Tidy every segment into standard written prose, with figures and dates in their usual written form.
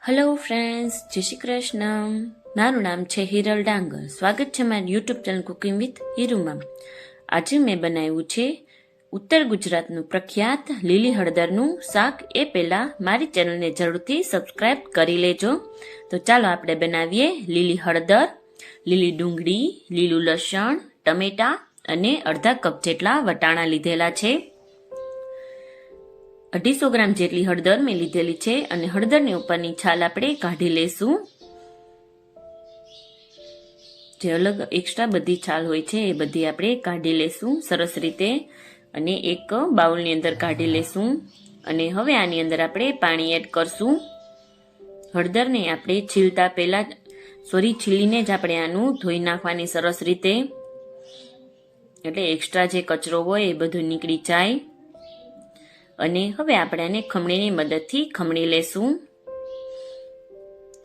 Hello friends, જય શ્રી કૃષ્ણ. મારું નામ છે હિરલ ડાંગર. સ્વાગત છે મારી યુટ્યુબ ચેનલ કુકિંગ વિથ હિરુમાં. આજે મેં બનાવ્યું છે ઉત્તર ગુજરાતનું પ્રખ્યાત લીલી હળદરનું શાક. એ પહેલાં મારી ચેનલને જરૂરથી સબસ્ક્રાઈબ કરી લેજો. તો ચાલો આપણે બનાવીએ લીલી હળદર, લીલી ડુંગળી, લીલું લસણ, ટમેટાં અને અડધા કપ જેટલા વટાણા લીધેલા છે. 250 ગ્રામ જેટલી હળદર મેં લીધેલી છે અને હળદરની ઉપરની છાલ આપણે કાઢી લેશું. જે અલગ એક્સ્ટ્રા બધી છાલ હોય છે એ બધી આપણે કાઢી લેશું સરસ રીતે અને એક બાઉલની અંદર કાઢી લેશું. અને હવે આની અંદર આપણે પાણી એડ કરશું. હળદરને આપણે છીલતા પહેલા છીલીને જ આપણે આનું ધોઈ નાખવાની સરસ રીતે, એટલે એક્સ્ટ્રા જે કચરો હોય એ બધું નીકળી જાય. અને હવે આપણે આને ખમણીની મદદથી ખમણી લેશું.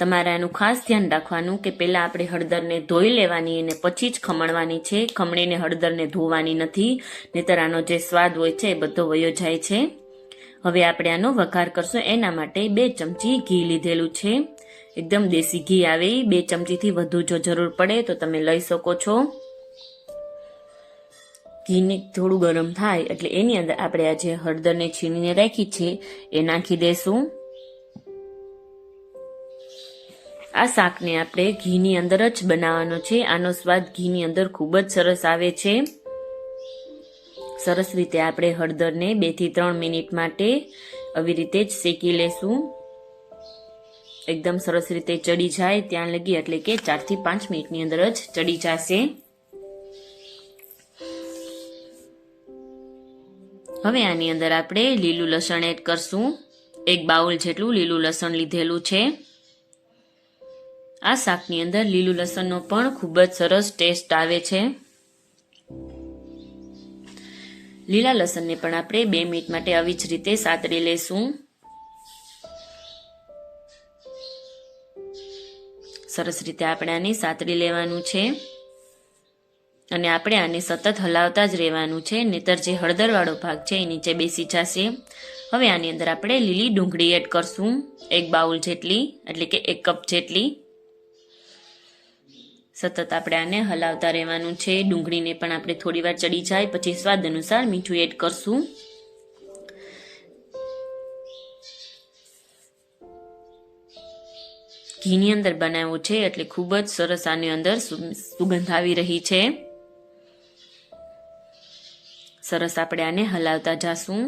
તમારે આનું ખાસ ધ્યાન રાખવાનું કે પહેલાં આપણે હળદરને ધોઈ લેવાની અને પછી જ ખમણવાની છે. ખમણીને હળદરને ધોવાની નથી, નહીંતર આનો જે સ્વાદ હોય છે એ બધો વયો જાય છે. હવે આપણે આનો વઘાર કરશું. એના માટે 2 ચમચી ઘી લીધેલું છે. એકદમ દેશી ઘી આવે. 2 ચમચીથી વધુ જો જરૂર પડે તો તમે લઈ શકો છો. ઘીને થોડું ગરમ થાય એટલે એની અંદર આપણે આ જે હળદરને છીણીને રાખી છે એ નાખી દેશું. આ શાકને આપણે ઘીની અંદર જ બનાવવાનો છે. આનો સ્વાદ ઘીની અંદર ખૂબ જ સરસ આવે છે. સરસ રીતે આપણે હળદરને 2 થી 3 મિનિટ માટે આવી રીતે જ શેકી લેશું. એકદમ સરસ રીતે ચડી જાય ત્યાં લગી, એટલે કે 4 થી 5 મિનિટની અંદર જ ચડી જશે. હવે આની અંદર આપણે લીલું લસણ એડ કરશું. 1 બાઉલ જેટલું લીલું લસણ લીધેલું છે. આ શાકની અંદર લીલું લસણનો પણ ખૂબ જ સરસ ટેસ્ટ આવે છે. લીલા લસણને પણ આપણે 2 મિનિટ માટે આવી જ રીતે સાતરી લેશું. સરસ રીતે આપણે આને સાતરી લેવાનું છે અને આપણે આને સતત હલાવતા જ રહેવાનું છે, નહીતર જે હળદરવાળો ભાગ છે એ નીચે બેસી જશે. હવે આની અંદર આપણે લીલી ડુંગળી એડ કરશું. 1 બાઉલ જેટલી, એટલે કે 1 કપ જેટલી. સતત આપણે આને હલાવતા રહેવાનું છે. ડુંગળીને પણ આપણે થોડી વાર ચડી જાય પછી સ્વાદ અનુસાર મીઠું એડ કરશું. ઘીની અંદર બનાવ્યું છે એટલે ખૂબ જ સરસ આની અંદર સુગંધ આવી રહી છે. સરસ આપણે આને હલાવતા જાશું.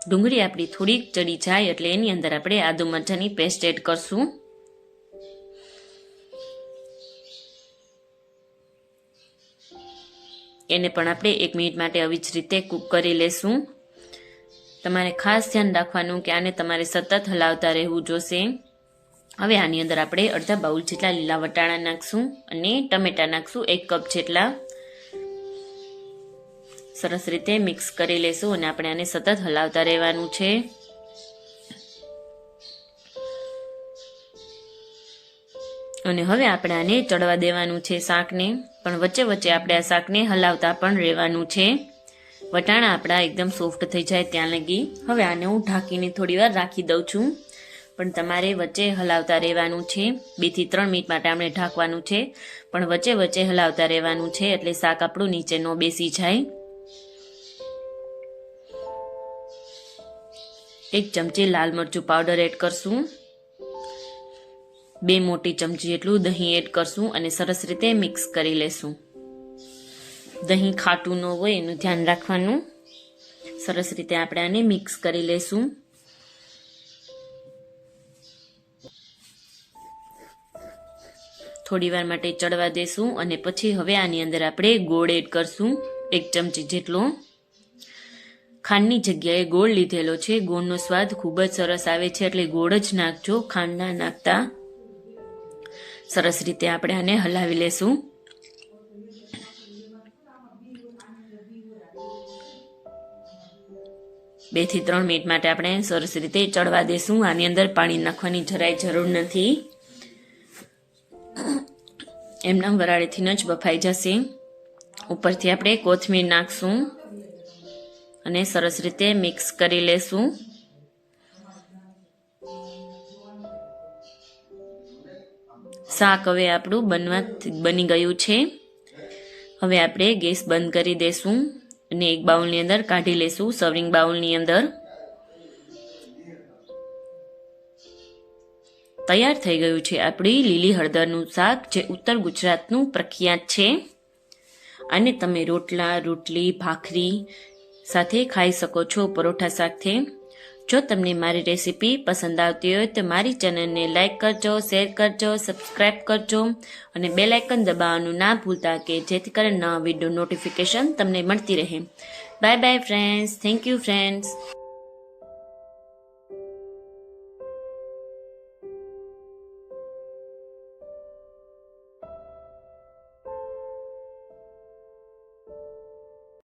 ડુંગળી આપણી થોડીક ચડી જાય એટલે એની અંદર આપણે આદુ મરચાંની પેસ્ટ એડ કરશું. એને પણ આપણે 1 મિનિટ માટે આવી જ રીતે કૂક કરી લેશું. તમારે ખાસ ધ્યાન રાખવાનું કે આને તમારે સતત હલાવતા રહેવું જોશે. હવે આની અંદર આપણે અડધા બાઉલ જેટલા લીલા વટાણા નાખશું અને ટમેટા નાખશું 1 કપ જેટલા. સરસ રીતે મિક્સ કરી લેશું અને આપણે આને સતત હલાવતા રહેવાનું છે. અને હવે આપણે આને ચડવા દેવાનું છે શાકને, પણ વચ્ચે વચ્ચે આપણે આ શાકને હલાવતા પણ રહેવાનું છે. વટાણા આપણા એકદમ સોફ્ટ થઈ જાય ત્યાં લગી. હવે આને હું ઢાંકીને થોડી વાર રાખી દઉં છું, પણ તમારે વચ્ચે હલાવતા રહેવાનું છે. 2 થી 3 મિનિટ માટે આપણે ઢાંકવાનું છે, પણ વચ્ચે વચ્ચે હલાવતા રહેવાનું છે એટલે શાક આપણું નીચે ન બેસી જાય. 1 ચમચી લાલ મરચું પાવડર એડ કરશું. 2 મોટી ચમચી જેટલું દહીં એડ કરશું અને સરસ રીતે મિક્સ કરી લેશું. દહીં ખાટું ન હોય એનું ધ્યાન રાખવાનું. સરસ રીતે આપણે આને મિક્સ કરી લેશું. થોડી વાર માટે ચડવા દેશું અને પછી હવે આની અંદર આપણે ગોળ એડ કરશું. 1 ચમચી જેટલો. ખાંડની જગ્યાએ ગોળ લીધેલો છે. ગોળનો સ્વાદ ખૂબ જ સરસ આવે છે એટલે ગોળ જ નાખજો, ખાંડ ના નાખતા. સરસ રીતે આપણે આને હલાવી લેશું. બે થી 3 મિનિટ માટે આપણે સરસ રીતે ચડવા દેશું. આની અંદર પાણી નાખવાની જરાય જરૂર નથી. એમના વરાળેથી જ બફાઈ જશે. ઉપરથી આપણે કોથમીર નાખશું અને સરસ રીતે મિક્સ કરી લેશું. શાક હવે આપણું બની ગયું છે. હવે આપણે ગેસ બંધ કરી દેશું અને એક બાઉલની અંદર કાઢી લેશું, સર્વિંગ બાઉલની અંદર. તૈયાર થઈ ગયું છે આપણી લીલી હળદરનું શાક, જે ઉત્તર ગુજરાતનું પ્રખ્યાત છે. આને તમે રોટલા, રોટલી, ભાખરી સાથે ખાઈ શકો છો, પરોઠા સાથે. જો તમને મારી રેસીપી પસંદ આવતી હોય તો મારી ચેનલને લાઈક કરજો, શેર કરજો, સબસ્ક્રાઈબ કરજો અને બેલ આઇકન દબાવવાનું ના ભૂલતા, કે જેથી કરીને નવા વિડીયો નોટિફિકેશન તમને મળતી રહે. Bye bye friends. Thank you friends.